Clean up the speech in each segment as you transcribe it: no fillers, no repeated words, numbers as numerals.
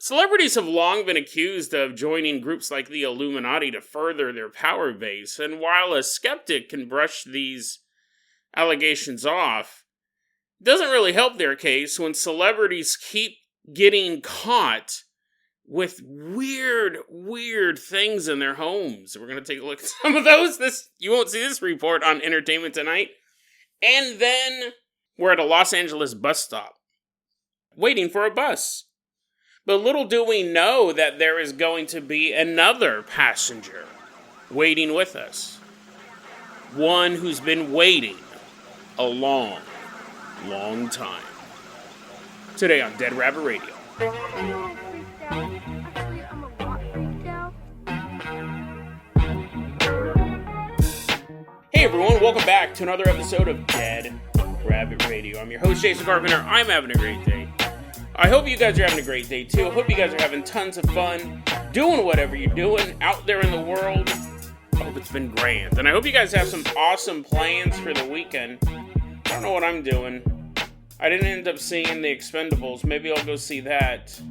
Celebrities have long been accused of joining groups like the Illuminati to further their power base, and while a skeptic can brush these allegations off, it doesn't really help their case when celebrities keep getting caught with weird things in their homes. We're going to take a look at some of those. You won't see this report on Entertainment Tonight. And then we're at a Los Angeles bus stop, waiting for a bus. But little do we know that there is going to be another passenger waiting with us. One who's been waiting a long time. Today on Dead Rabbit Radio. Hey everyone, welcome back to another episode of Dead Rabbit Radio. I'm your host, Jason Carpenter. I'm having a great day. I hope you guys are having a great day too. I hope you guys are having tons of fun, doing whatever you're doing out there in the world. I hope it's been grand. And I hope you guys have some awesome plans for the weekend. I don't know what I'm doing. I didn't end up seeing The Expendables. Maybe I'll go see that.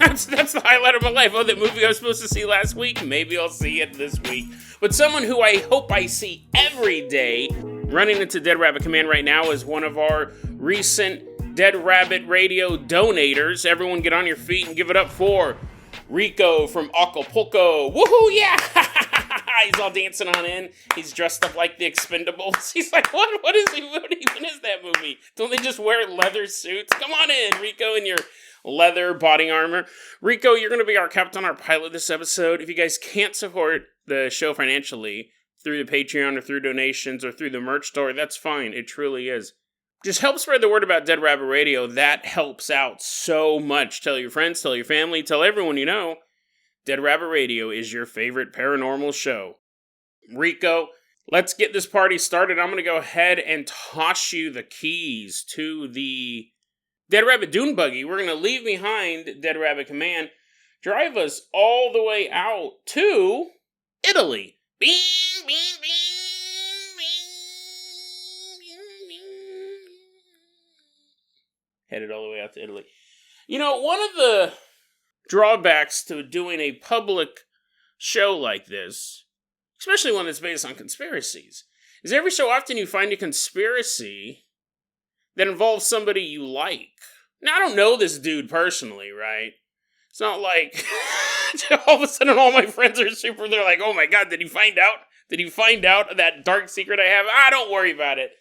That's the highlight of my life. Oh, that movie I was supposed to see last week? Maybe I'll see it this week. But someone who I hope I see every day running into Dead Rabbit Command right now is one of our recent Dead Rabbit Radio donators. Everyone get on your feet and give it up for Rico from Acapulco. Woohoo, yeah! He's all dancing on in. He's dressed up like the Expendables. He's like, what even is that movie? Don't they just wear leather suits? Come on in, Rico, in your leather body armor. Rico, you're going to be our captain, our pilot this episode. If you guys can't support the show financially through the Patreon or through donations or through the merch store, that's fine. It truly is. Just help spread the word about Dead Rabbit Radio. That helps out so much. Tell your friends, tell your family, tell everyone you know. Dead Rabbit Radio is your favorite paranormal show. Rico, let's get this party started. I'm going to go ahead and toss you the keys to the Dead Rabbit Dune Buggy. We're going to leave behind Dead Rabbit Command, drive us all the way out to Italy. Bing, bing, bing. Headed all the way out to Italy. You know, one of the drawbacks to doing a public show like this, especially one that's based on conspiracies, is every so often you find a conspiracy that involves somebody you like. Now, I don't know this dude personally, right? It's not like all of a sudden all my friends are they're like, oh my god, did you find out? Did you find out that dark secret I have? Don't worry about it.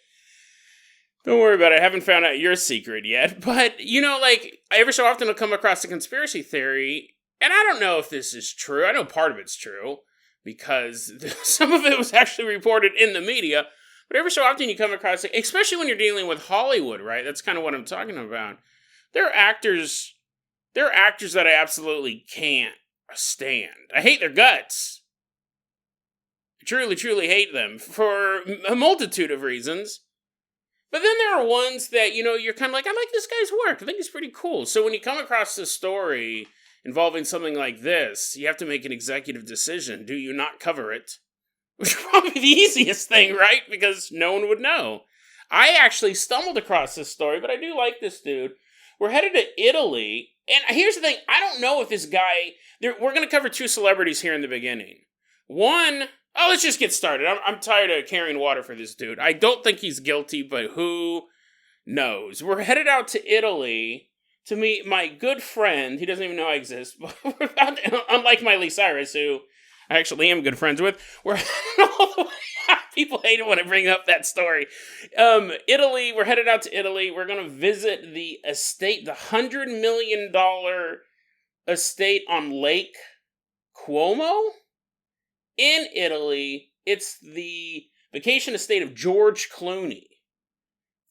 Don't worry about it. I haven't found out your secret yet. But, you know, like, every so often I'll come across a conspiracy theory, and I don't know if this is true. I know part of it's true, because some of it was actually reported in the media. But every so often you come across it, especially when you're dealing with Hollywood, right? That's kind of what I'm talking about. There are actors that I absolutely can't stand. I hate their guts. I truly hate them for a multitude of reasons. But then there are ones that, you know, you're kind of like, I like this guy's work. I think he's pretty cool. So when you come across a story involving something like this, you have to make an executive decision. Do you not cover it? Which is probably the easiest thing, right? Because no one would know. I actually stumbled across this story, but I do like this dude. We're headed to Italy. And here's the thing. I don't know if this guy... we're going to cover two celebrities here in the beginning. One... Oh, let's just get started. I'm tired of carrying water for this dude. I don't think he's guilty, but who knows? We're headed out to Italy to meet my good friend. He doesn't even know I exist. Unlike Miley Cyrus, who I actually am good friends with. We're people hate it when I bring up that story. Italy, we're headed out to Italy. We're going to visit the estate, the $100 million estate on Lake Como. In Italy, it's the vacation estate of George Clooney.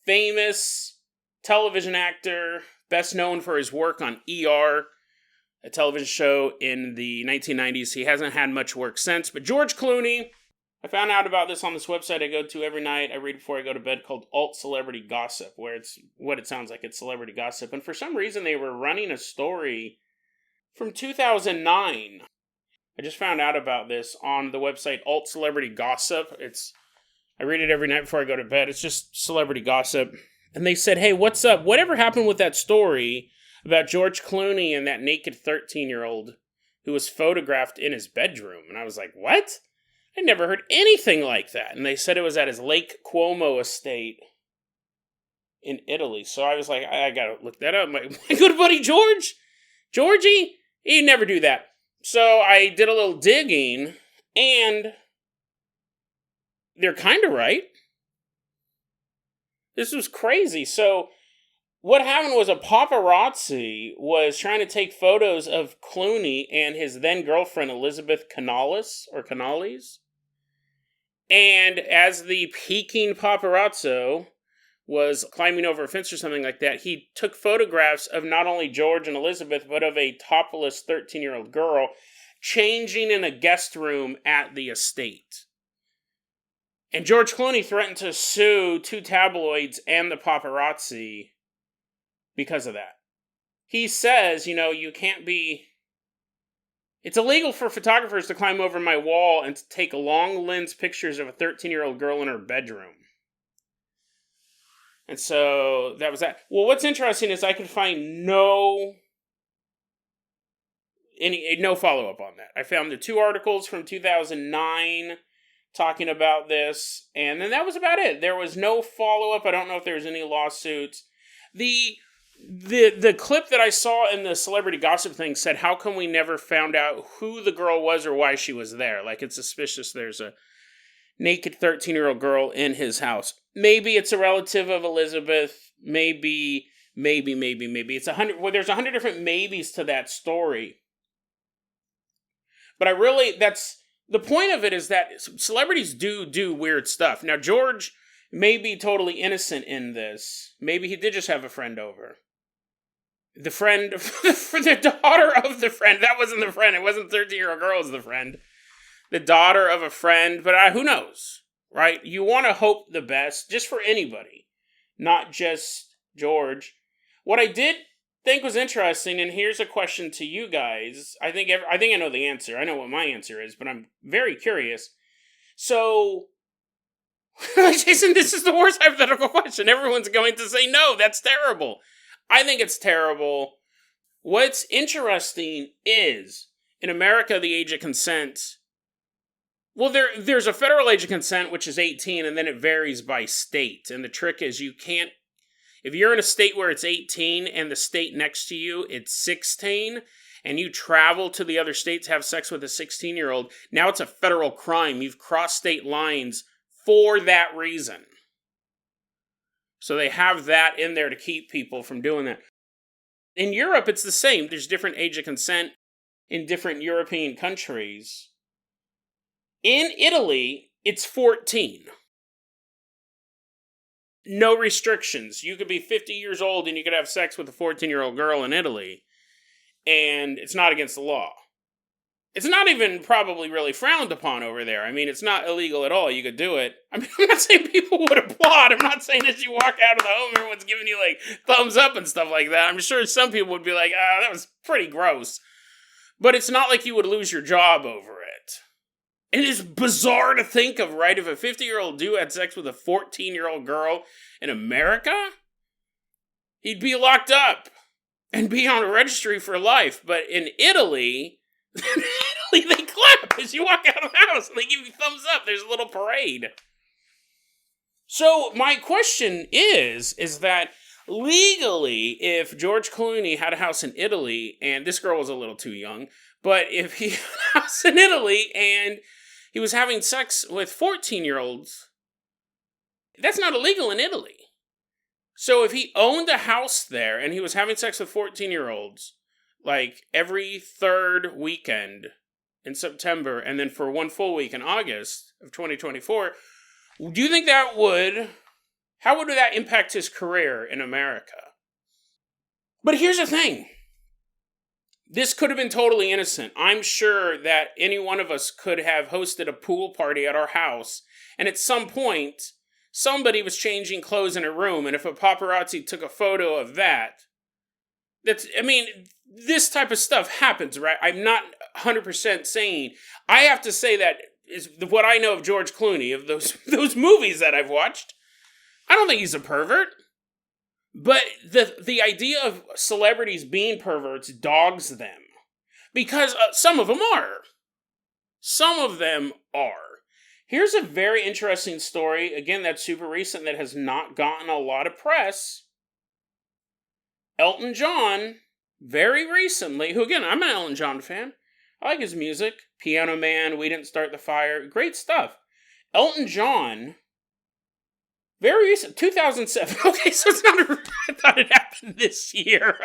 Famous television actor, best known for his work on ER, a television show in the 1990s. He hasn't had much work since, but George Clooney, I found out about this on this website I go to every night. I read before I go to bed, called Alt Celebrity Gossip, where it's what it sounds like. It's celebrity gossip. And for some reason, they were running a story from 2009. I just found out about this on the website Alt Celebrity Gossip. I read it every night before I go to bed. It's just celebrity gossip. And they said, hey, what's up? Whatever happened with that story about George Clooney and that naked 13-year-old who was photographed in his bedroom. And I was like, what? I never heard anything like that. And they said it was at his Lake Como estate in Italy. So I was like, I gotta look that up. My good buddy Georgie, he'd never do that. So I did a little digging, and they're kind of right. This was crazy. So what happened was a paparazzi was trying to take photos of Clooney and his then girlfriend Elizabeth Canales. And as the peeking paparazzo was climbing over a fence or something like that, he took photographs of not only George and Elizabeth, but of a topless 13-year-old girl changing in a guest room at the estate. And George Clooney threatened to sue 2 tabloids and the paparazzi because of that. He says, you can't be... It's illegal for photographers to climb over my wall and to take long lens pictures of a 13-year-old girl in her bedroom. And so that was that. Well, what's interesting is I could find no follow-up on that. I found the 2 articles from 2009 talking about this, and then that was about it. There was no follow-up. I don't know if there was any lawsuits. The clip that I saw in the celebrity gossip thing said, how come we never found out who the girl was or why she was there? Like, it's suspicious there's a naked 13-year-old girl in his house. Maybe it's a relative of Elizabeth. Maybe. It's 100. Well, there's 100 different maybes to that story. But that's the point of it, is that celebrities do weird stuff. Now, George may be totally innocent in this. Maybe he did just have a friend over. The friend, for the daughter of the friend. That wasn't the friend. It wasn't 13-year-old girl was the friend. The daughter of a friend. But who knows, right? You want to hope the best, just for anybody, not just George. What I did think was interesting, and here's a question to you guys. I think I know the answer. I know what my answer is, but I'm very curious. So, Jason, this is the worst hypothetical question. Everyone's going to say, no, that's terrible. I think it's terrible. What's interesting is, in America, the age of consent... Well, there's a federal age of consent, which is 18, and then it varies by state. And the trick is you can't... If you're in a state where it's 18, and the state next to you, it's 16, and you travel to the other state to have sex with a 16-year-old, now it's a federal crime. You've crossed state lines for that reason. So they have that in there to keep people from doing that. In Europe, it's the same. There's different age of consent in different European countries. In Italy, it's 14. No restrictions. You could be 50 years old and you could have sex with a 14-year-old girl in Italy, and it's not against the law. It's not even probably really frowned upon over there. I mean, it's not illegal at all. You could do it. I mean, I'm not saying people would applaud. I'm not saying as you walk out of the home, everyone's giving you, like, thumbs up and stuff like that. I'm sure some people would be like, that was pretty gross. But it's not like you would lose your job over it. It is bizarre to think of, right? If a 50-year-old dude had sex with a 14-year-old girl in America, he'd be locked up and be on a registry for life. But in Italy... they clap as you walk out of the house and they give you thumbs up. There's a little parade. So my question is that legally, if George Clooney had a house in Italy, and this girl was a little too young, but if he had a house in Italy and he was having sex with 14-year-olds, that's not illegal in Italy. So if he owned a house there and he was having sex with 14-year-olds, like every third weekend in September, and then for one full week in August of 2024, do you think how would that impact his career in America? But here's the thing. This could have been totally innocent. I'm sure that any one of us could have hosted a pool party at our house, and at some point, somebody was changing clothes in a room, and if a paparazzi took a photo of that, this type of stuff happens, right? I'm not 100% saying. I have to say that is what I know of George Clooney, of those movies that I've watched. I don't think he's a pervert. But the idea of celebrities being perverts dogs them. Because some of them are. Some of them are. Here's a very interesting story, again, that's super recent, that has not gotten a lot of press. Elton John, very recently, who again, I'm an Elton John fan. I like his music. Piano Man, We Didn't Start the Fire, great stuff. Elton John, very recent, 2007. Okay, so it's not I thought it happened this year.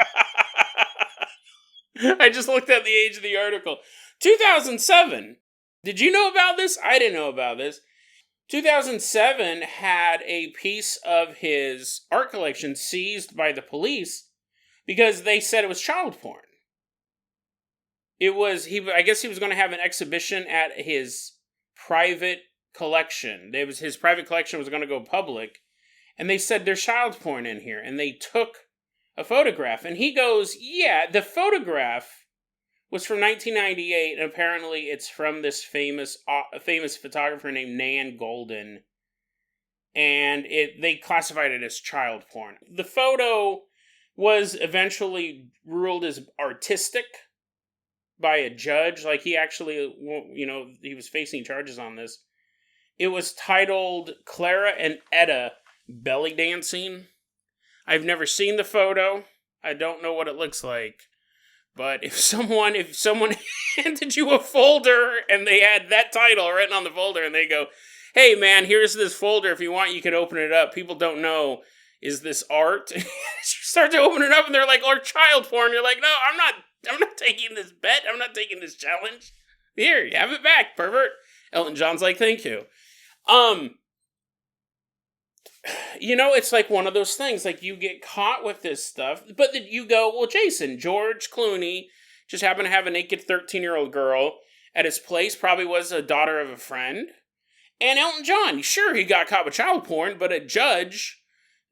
I just looked at the age of the article. 2007. Did you know about this? I didn't know about this. 2007 had a piece of his art collection seized by the police because they said it was child porn. I guess he was going to have an exhibition at his private collection. His private collection was going to go public, and they said there's child porn in here, and they took a photograph, and he goes, yeah, the photograph was from 1998, and apparently it's from this famous photographer named Nan Golden, and they classified it as child porn. The photo was eventually ruled as artistic by a judge. Like, he actually, he was facing charges on this. It was titled Clara and Etta Belly Dancing. I've never seen the photo. I don't know what it looks like. But if someone handed you a folder and they had that title written on the folder and they go, hey man, here's this folder, if you want you can open it up. People don't know, is this art? You start to open it up and they're like, or child porn. You're like, no, I'm not taking this bet. I'm not taking this challenge. Here, you have it back, pervert. Elton John's like, thank you. It's like one of those things, like you get caught with this stuff, but then you go, well, Jason, George Clooney just happened to have a naked 13-year-old girl at his place, probably was a daughter of a friend. And Elton John, sure, he got caught with child porn, but a judge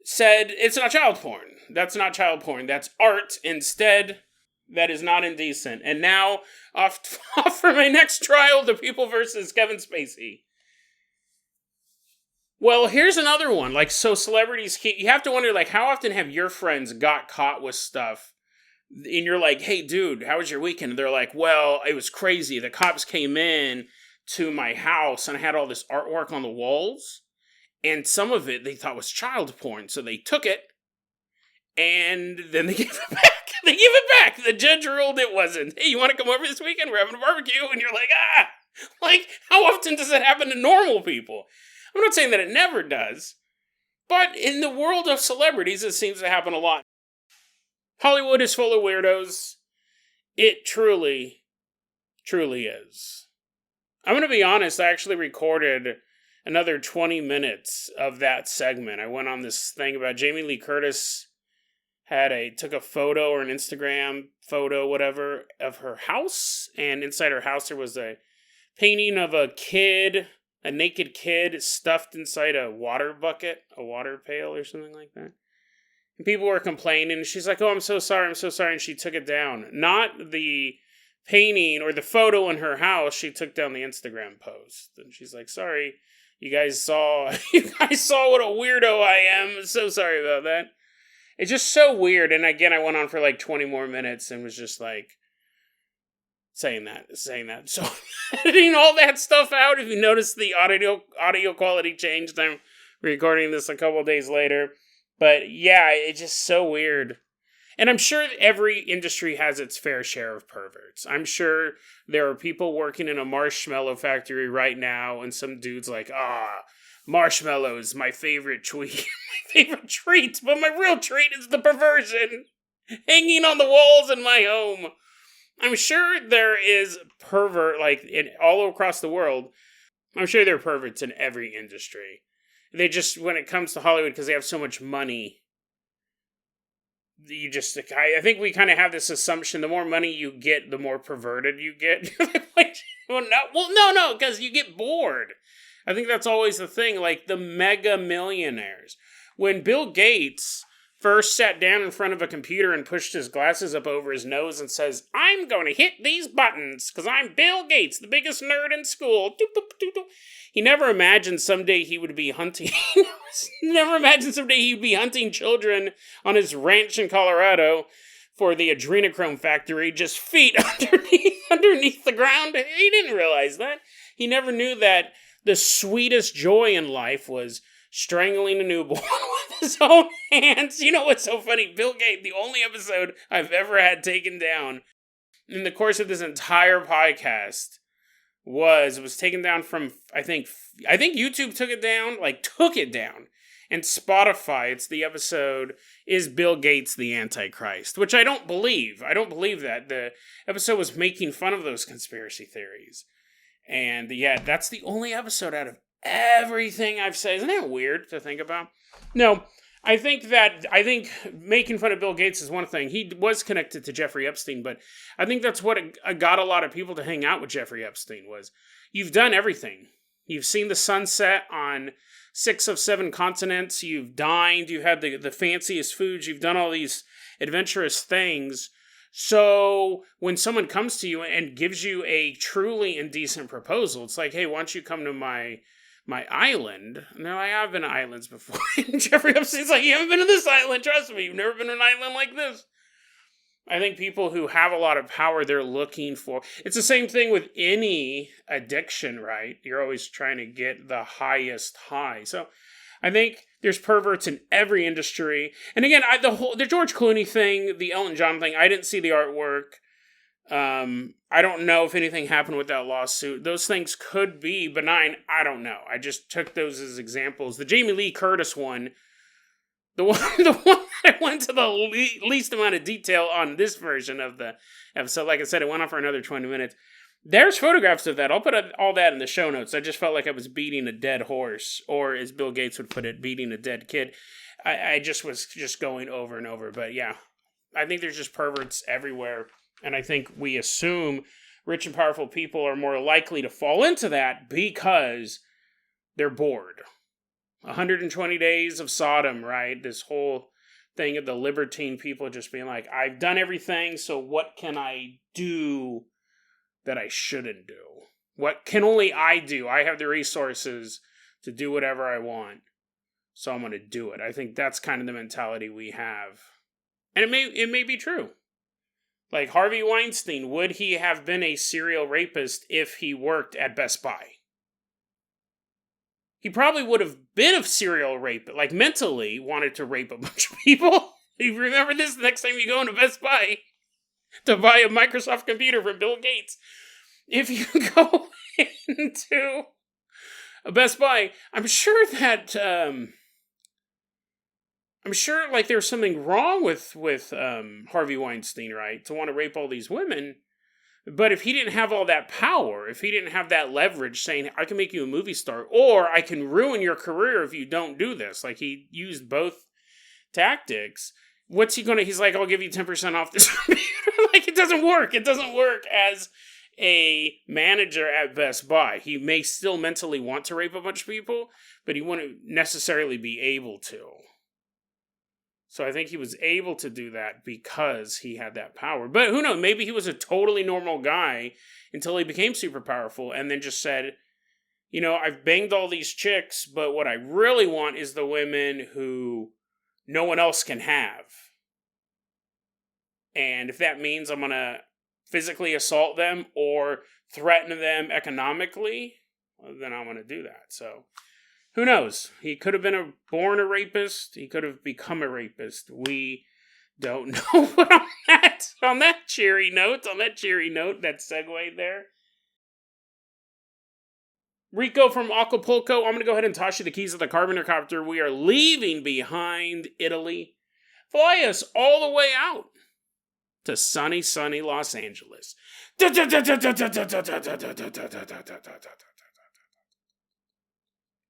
said, it's not child porn. That's not child porn. That's art. Instead, that is not indecent. And now, off for my next trial, The People versus Kevin Spacey. Well, here's another one. Like, so celebrities, you have to wonder, like, how often have your friends got caught with stuff? And you're like, hey, dude, how was your weekend? And they're like, well, it was crazy. The cops came in to my house and I had all this artwork on the walls. And some of it they thought was child porn. So they took it and then they gave it back. They gave it back. The judge ruled it wasn't. Hey, you want to come over this weekend? We're having a barbecue. And you're like, like, how often does that happen to normal people? I'm not saying that it never does, but in the world of celebrities, it seems to happen a lot. Hollywood is full of weirdos. It truly, truly is. I'm going to be honest, I actually recorded another 20 minutes of that segment. I went on this thing about Jamie Lee Curtis took a photo or an Instagram photo, whatever, of her house, and inside her house there was a painting of a naked kid stuffed inside a water bucket, a water pail or something like that. And people were complaining. She's like, oh, I'm so sorry. And she took it down. Not the painting or the photo in her house. She took down the Instagram post. And she's like, sorry, you guys saw what a weirdo I am. So sorry about that. It's just so weird. And again, I went on for like 20 more minutes and was just like, saying that. So editing all that stuff out, if you notice the audio quality changed, I'm recording this a couple days later. But yeah, it's just so weird. And I'm sure every industry has its fair share of perverts. I'm sure there are people working in a marshmallow factory right now, and some dude's like, marshmallows, my favorite treat. My favorite treat, but my real treat is the perversion hanging on the walls in my home. I'm sure there is pervert, like, all across the world. I'm sure there are perverts in every industry. They just, when it comes to Hollywood, because they have so much money, I think we kind of have this assumption, the more money you get, the more perverted you get. No, because you get bored. I think that's always the thing, like the mega millionaires. When Bill Gates first sat down in front of a computer and pushed his glasses up over his nose and says, "I'm going to hit these buttons because I'm Bill Gates, the biggest nerd in school." Doop, doop, doop, doop. He never imagined someday he would be hunting. Never imagined someday he'd be hunting children on his ranch in Colorado for the adrenochrome factory, just feet underneath the ground. He didn't realize that. He never knew that the sweetest joy in life was strangling a newborn with his own hands. You know what's so funny? Bill Gates, the only episode I've ever had taken down in the course of this entire podcast was taken down from, I think YouTube took it down, and Spotify, it's the episode, "Is Bill Gates the Antichrist?" Which I don't believe. I don't believe that. The episode was making fun of those conspiracy theories. And yeah, that's the only episode out of everything I've said. Isn't that weird to think about? No, I think making fun of Bill Gates is one thing. He was connected to Jeffrey Epstein, but I think that's what got a lot of people to hang out with Jeffrey Epstein was, you've done everything. You've seen the sunset on 6 of 7 continents. You've dined. You had the fanciest foods. You've done all these adventurous things. So when someone comes to you and gives you a truly indecent proposal, it's like, "Hey, why don't you come to my island?" No, I have been to islands before. And Jeffrey Epstein's like, "You haven't been to this island, trust me. You've never been to an island like this." I think people who have a lot of power, they're looking for... It's the same thing with any addiction, right? You're always trying to get the highest high. So I think there's perverts in every industry. And again, the George Clooney thing, the Elton John thing, I didn't see the artwork. I don't know if anything happened with that lawsuit. Those things could be benign. I don't know. I just took those as examples. The Jamie Lee Curtis one, the one that I went to the least amount of detail on this version of the episode. Like I said, it went on for another 20 minutes. There's photographs of that. I'll put all that in the show notes. I just felt like I was beating a dead horse, or as Bill Gates would put it, beating a dead kid. I just was going over and over. But yeah, I think there's just perverts everywhere. And I think we assume rich and powerful people are more likely to fall into that because they're bored. 120 days of Sodom, right? This whole thing of the libertine people just being like, "I've done everything, so what can I do that I shouldn't do? What can only I do? I have the resources to do whatever I want, so I'm going to do it." I think that's kind of the mentality we have. And it may be true. Like Harvey Weinstein, would he have been a serial rapist if he worked at Best Buy? He probably would have been a serial rapist, like mentally wanted to rape a bunch of people. You remember this the next time you go into Best Buy to buy a Microsoft computer from Bill Gates. If you go into a Best Buy, I'm sure like there's something wrong with Harvey Weinstein, right? To want to rape all these women. But if he didn't have all that power, if he didn't have that leverage saying, "I can make you a movie star, or I can ruin your career if you don't do this," like he used both tactics, what's he gonna, he's like, "I'll give you 10% off this computer." Like, it doesn't work. It doesn't work as a manager at Best Buy. He may still mentally want to rape a bunch of people, but he wouldn't necessarily be able to. So I think he was able to do that because he had that power. But who knows? Maybe he was a totally normal guy until he became super powerful and then just said, "You know, I've banged all these chicks, but what I really want is the women who no one else can have. And if that means I'm going to physically assault them or threaten them economically, well, then I'm going to do that." So who knows? He could have been born a rapist. He could have become a rapist. We don't know. But on that cheery note, that segue there, Rico from Acapulco, I'm going to go ahead and toss you the keys of the Carpenter copter. We are leaving behind Italy. Fly us all the way out to sunny Los Angeles.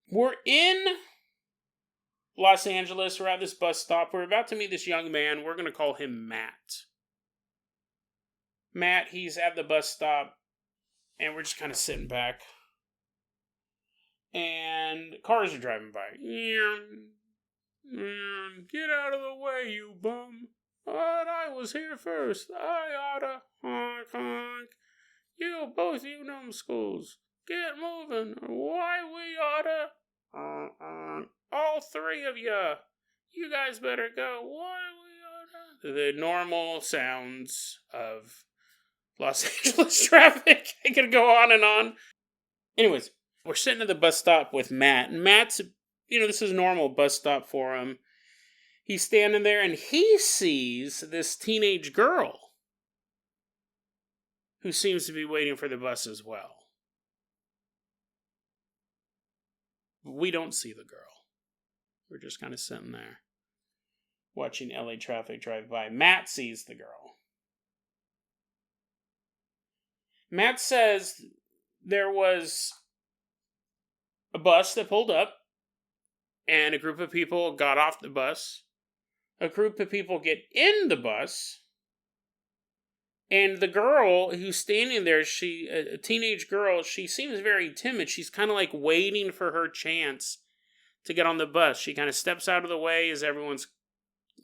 We're in Los Angeles. We're at this bus stop. We're about to meet this young man. We're going to call him Matt. Matt, he's at the bus stop, and we're just kind of sitting back. And cars are driving by. Get out of the way, you bum. But I was here first. I oughta honk honk. Both you numbskulls, get moving, or why we oughta honk honk. All three of ya. You guys better go. Why we oughta. The normal sounds of Los Angeles traffic. I could go on and on. Anyways, we're sitting at the bus stop with Matt. And Matt's, this is a normal bus stop for him. He's standing there and he sees this teenage girl who seems to be waiting for the bus as well. We don't see the girl. We're just kind of sitting there watching LA traffic drive by. Matt sees the girl. Matt says there was a bus that pulled up and a group of people got off the bus. A group of people get in the bus. And the girl who's standing there, a teenage girl, she seems very timid. She's kind of like waiting for her chance to get on the bus. She kind of steps out of the way as everyone's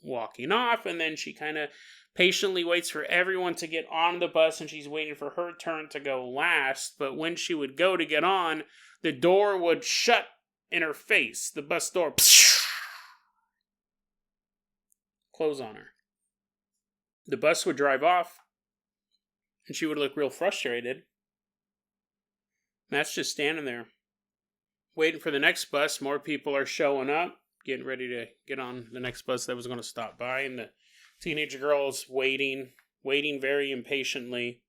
walking off, and then she kind of patiently waits for everyone to get on the bus, and she's waiting for her turn to go last. But when she would go to get on, the door would shut in her face. The bus door close on her. The bus would drive off. And she would look real frustrated. Matt's just standing there, waiting for the next bus. More people are showing up, getting ready to get on the next bus that was going to stop by. And the teenage girl's waiting very impatiently.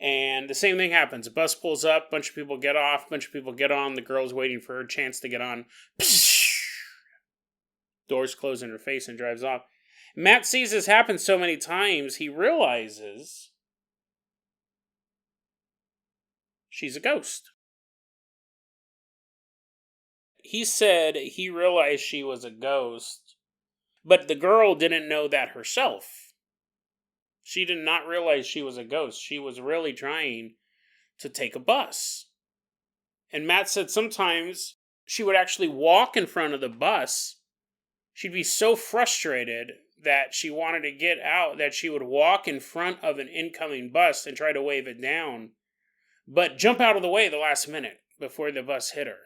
And the same thing happens. A bus pulls up, a bunch of people get off, a bunch of people get on. The girl's waiting for her chance to get on. Doors close in her face and drives off. Matt sees this happen so many times, he realizes she's a ghost. He said he realized she was a ghost, but the girl didn't know that herself. She did not realize she was a ghost. She was really trying to take a bus. And Matt said sometimes she would actually walk in front of the bus. She'd be so frustrated that she wanted to get out that she would walk in front of an incoming bus and try to wave it down, but jump out of the way the last minute before the bus hit her,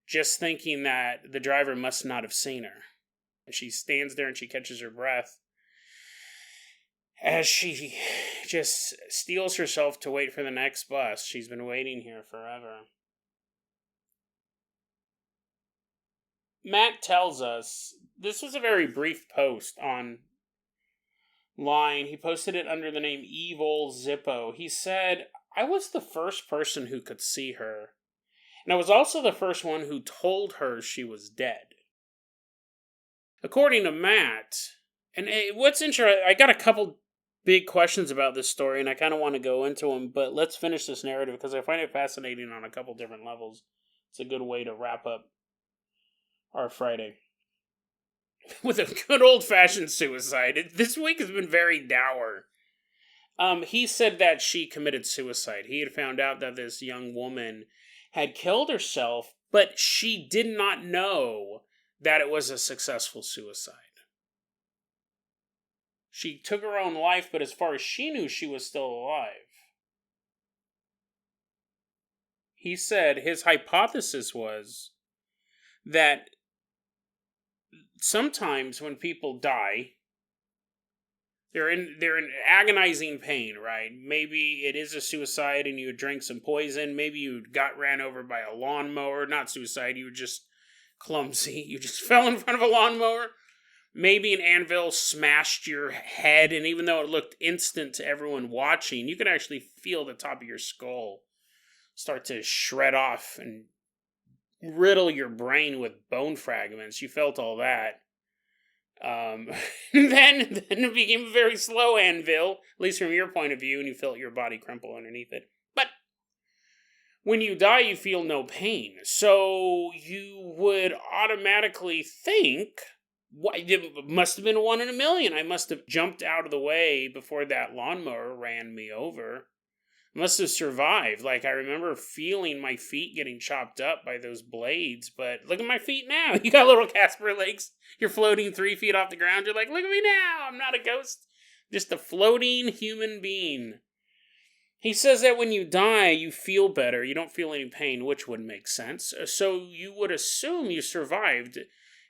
just thinking that the driver must not have seen her. And she stands there and she catches her breath as she just steels herself to wait for the next bus. She's been waiting here forever. Matt tells us, this was a very brief post online. He posted it under the name Evil Zippo. He said, I was the first person who could see her, and I was also the first one who told her she was dead. According to Matt, and what's interesting, I got a couple big questions about this story, and I kind of want to go into them, but let's finish this narrative because I find it fascinating on a couple different levels. It's a good way to wrap up our Friday with a good old-fashioned suicide. This week has been very dour. He said that she committed suicide. He had found out that this young woman had killed herself, but she did not know that it was a successful suicide. She took her own life, but as far as she knew, she was still alive. He said his hypothesis was that sometimes when people die, they're in agonizing pain, right? Maybe it is a suicide and you drank some poison. Maybe you got ran over by a lawnmower. Not suicide, you were just clumsy. You just fell in front of a lawnmower. Maybe an anvil smashed your head, and even though it looked instant to everyone watching, you could actually feel the top of your skull start to shred off and riddle your brain with bone fragments. You felt all that. Then it became a very slow anvil, at least from your point of view, and you felt your body crumple underneath it. But when you die, you feel no pain. So you would automatically think, it must have been 1 in a million. I must have jumped out of the way before that lawnmower ran me over. Must have survived. Like, I remember feeling my feet getting chopped up by those blades, but look at my feet now. You got little Casper legs. You're floating 3 feet off the ground. You're like, look at me now. I'm not a ghost. Just a floating human being. He says that when you die, you feel better. You don't feel any pain, which would make sense. So you would assume you survived,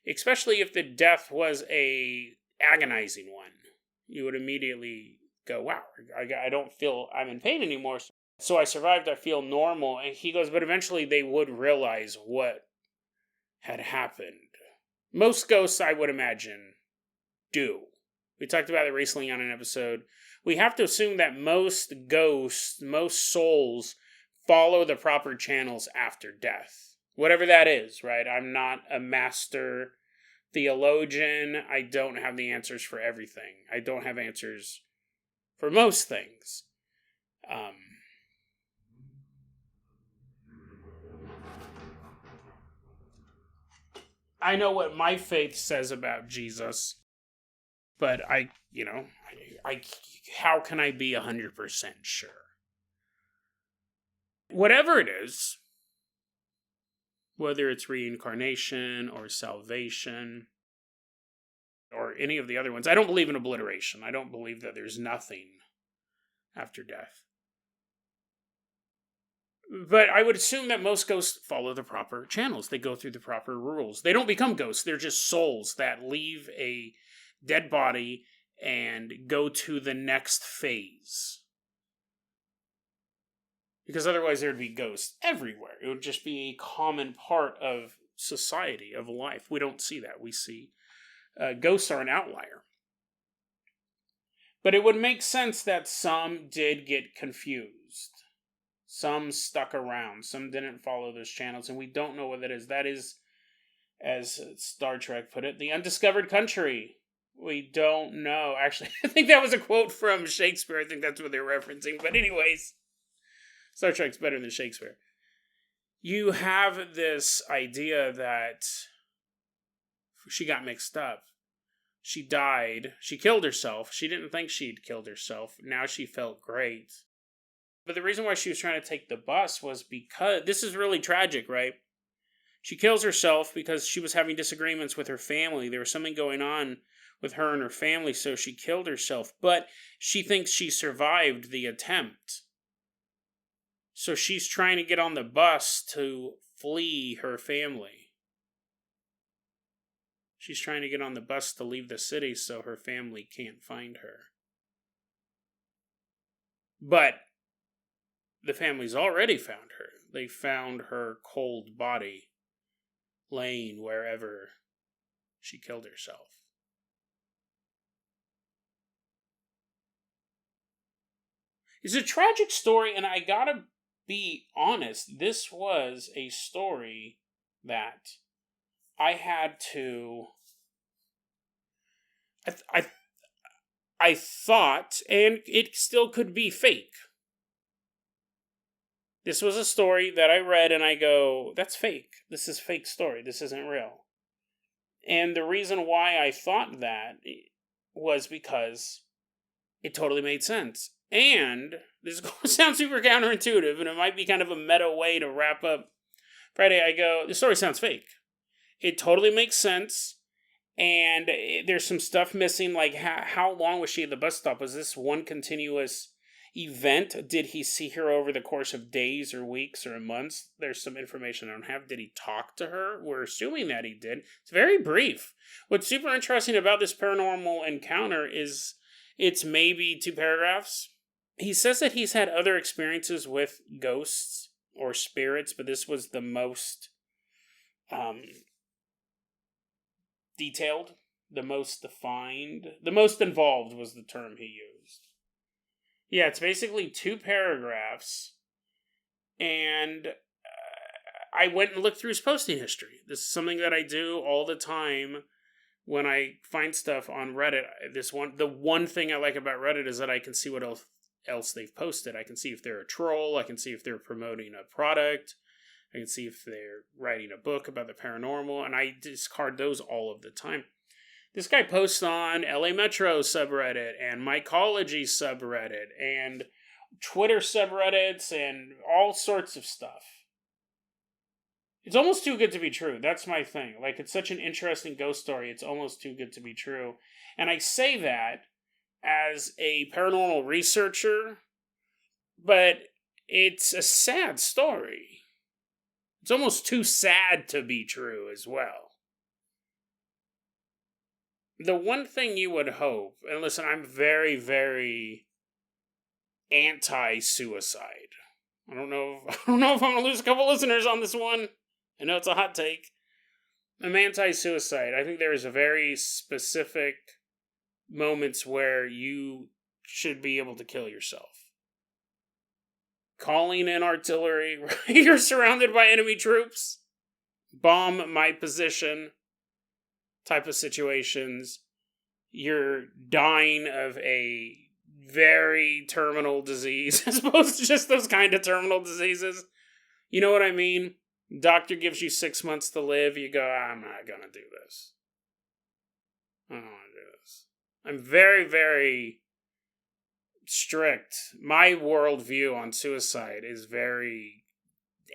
especially if the death was a agonizing one. You would immediately go, wow, I don't feel I'm in pain anymore. So I survived, I feel normal. And he goes, but eventually they would realize what had happened. Most ghosts, I would imagine, do. We talked about it recently on an episode. We have to assume that most ghosts, most souls, follow the proper channels after death. Whatever that is, right? I'm not a master theologian. I don't have the answers for everything. I don't have answers for most things. I know what my faith says about Jesus, but how can I be 100% sure? Whatever it is, whether it's reincarnation or salvation or any of the other ones, I don't believe in obliteration. I don't believe that there's nothing after death. But I would assume that most ghosts follow the proper channels. They go through the proper rules. They don't become ghosts. They're just souls that leave a dead body and go to the next phase. Because otherwise there would be ghosts everywhere. It would just be a common part of society, of life. We don't see that. We see ghosts are an outlier. But it would make sense that some did get confused. Some stuck around. Some didn't follow those channels. And we don't know what that is. That is, as Star Trek put it, the undiscovered country. We don't know. Actually, I think that was a quote from Shakespeare. I think that's what they're referencing. But anyways, Star Trek's better than Shakespeare. You have this idea that she got mixed up. She died. She killed herself. She didn't think she'd killed herself. Now she felt great. But the reason why she was trying to take the bus was because... This is really tragic, right? She kills herself because she was having disagreements with her family. There was something going on with her and her family, so she killed herself. But she thinks she survived the attempt. So she's trying to get on the bus to flee her family. She's trying to get on the bus to leave the city so her family can't find her. But the family's already found her. They found her cold body laying wherever she killed herself. It's a tragic story, and I gotta be honest, this was a story that I had to... I thought, and it still could be fake. This was a story that I read and I go, that's fake. This is a fake story. This isn't real. And the reason why I thought that was because it totally made sense. And this is going to sound super counterintuitive, and it might be kind of a meta way to wrap up Friday. I go, the story sounds fake. It totally makes sense. And there's some stuff missing, like how long was she at the bus stop? Was this one continuous event? Did he see her over the course of days or weeks or months? There's some information I don't have. Did he talk to her? We're assuming that he did. It's very brief. What's super interesting about this paranormal encounter is it's maybe 2 paragraphs. He says that he's had other experiences with ghosts or spirits, but this was the most detailed, the most defined, the most involved was the term he used. Yeah, it's basically 2 paragraphs, and I went and looked through his posting history. This is something that I do all the time when I find stuff on Reddit. The one thing I like about Reddit is that I can see what else they've posted. I can see if they're a troll. I can see if they're promoting a product. I can see if they're writing a book about the paranormal, and I discard those all of the time. This guy posts on LA Metro subreddit and Mycology subreddit and Twitter subreddits and all sorts of stuff. It's almost too good to be true. That's my thing. Like, it's such an interesting ghost story. It's almost too good to be true. And I say that as a paranormal researcher, but it's a sad story. It's almost too sad to be true as well. The one thing you would hope, and listen, I'm very, very anti-suicide. I don't know if I'm going to lose a couple listeners on this one. I know it's a hot take. I'm anti-suicide. I think there is a very specific moments where you should be able to kill yourself. Calling in artillery, right? You're surrounded by enemy troops. Bomb my position type of situations. You're dying of a very terminal disease, as opposed to just those kind of terminal diseases. You know what I mean? Doctor gives you 6 months to live. You go, I'm not going to do this. I don't want to do this. I'm very, very strict. My worldview on suicide is very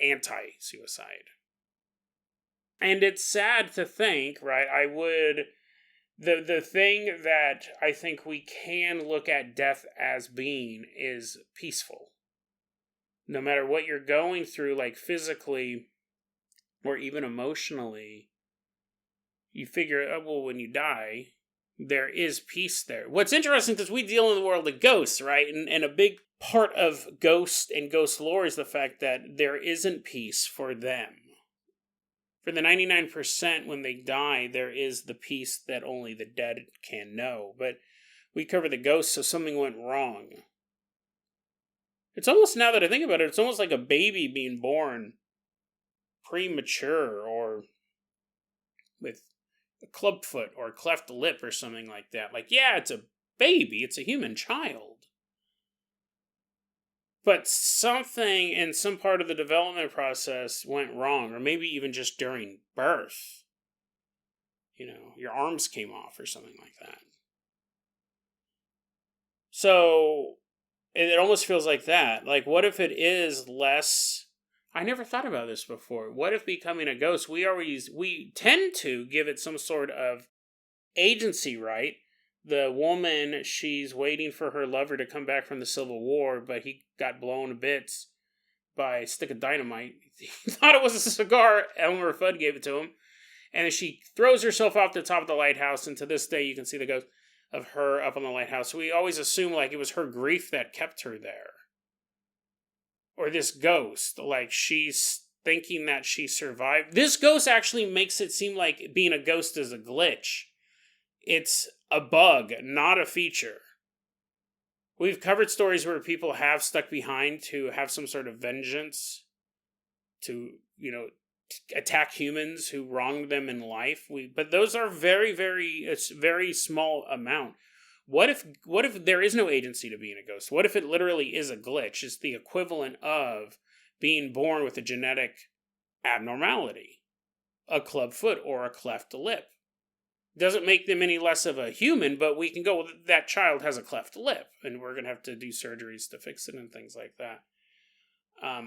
anti-suicide. And it's sad to think, right? The thing that I think we can look at death as being is peaceful. No matter what you're going through, like physically or even emotionally, you figure, oh, well, when you die, there is peace there. What's interesting is we deal in the world of ghosts, right? And a big part of ghost and ghost lore is the fact that there isn't peace for them. For the 99%, when they die, there is the peace that only the dead can know. But we cover the ghosts, so something went wrong. It's almost, now that I think about it, it's almost like a baby being born premature or with a clubfoot or a cleft lip or something like that. Like, yeah, it's a baby, it's a human child. But something in some part of the development process went wrong, or maybe even just during birth. You know, your arms came off or something like that. So, it almost feels like that. Like, what if it is less... I never thought about this before. What if becoming a ghost, we tend to give it some sort of agency, right? The woman, she's waiting for her lover to come back from the Civil War, but he got blown to bits by a stick of dynamite. He thought it was a cigar. Elmer Fudd gave it to him. And she throws herself off the top of the lighthouse, and to this day you can see the ghost of her up on the lighthouse. So we always assume like it was her grief that kept her there. Or this ghost, like she's thinking that she survived. This ghost actually makes it seem like being a ghost is a glitch. It's a bug, not a feature. We've covered stories where people have stuck behind to have some sort of vengeance, to, attack humans who wronged them in life. But those are it's very small amount. What if there is no agency to being a ghost? What if it literally is a glitch? It's the equivalent of being born with a genetic abnormality, a club foot or a cleft lip. Doesn't make them any less of a human, but we can go, well, that child has a cleft lip, and we're going to have to do surgeries to fix it and things like that.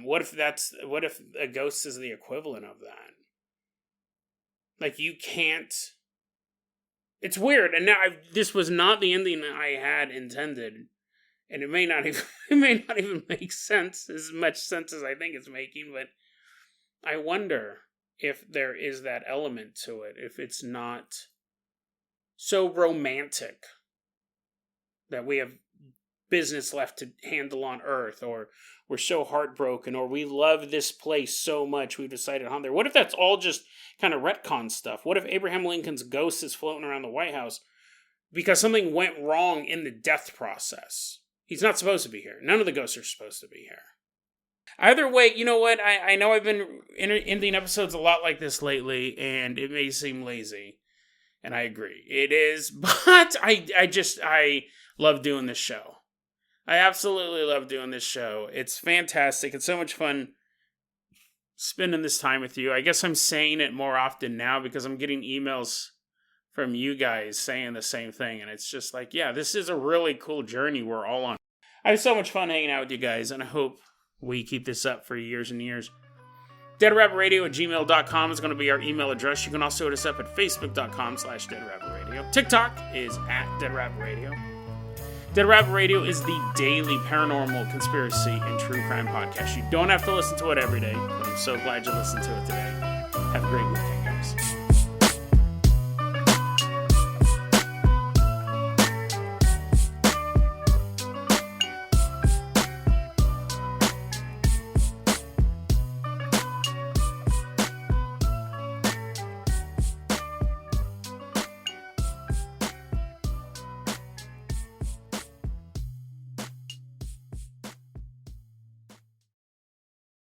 What if a ghost is the equivalent of that? Like, you can't... It's weird, and now this was not the ending I had intended, and it may not even make sense, as much sense as I think it's making, but I wonder if there is that element to it, if it's not so romantic that we have business left to handle on Earth, or we're so heartbroken, or we love this place so much we've decided on there. What if that's all just kind of retcon stuff? What if Abraham Lincoln's ghost is floating around the White House because something went wrong in the death process? He's not supposed to be here. None of the ghosts are supposed to be here. Either way, you know what? I know I've been ending episodes a lot like this lately, and it may seem lazy. And I agree. It is, but I love doing this show. I absolutely love doing this show. It's fantastic. It's so much fun spending this time with you. I guess I'm saying it more often now because I'm getting emails from you guys saying the same thing. And it's just like, yeah, this is a really cool journey we're all on. I have so much fun hanging out with you guys, and I hope we keep this up for years and years. DeadRabbitRadio@gmail.com is going to be our email address. You can also hit us up at Facebook.com/DeadRabbitRadio. TikTok is @DeadRabbitRadio. Dead Rabbit Radio is the daily paranormal, conspiracy, and true crime podcast. You don't have to listen to it every day, but I'm so glad you listened to it today. Have a great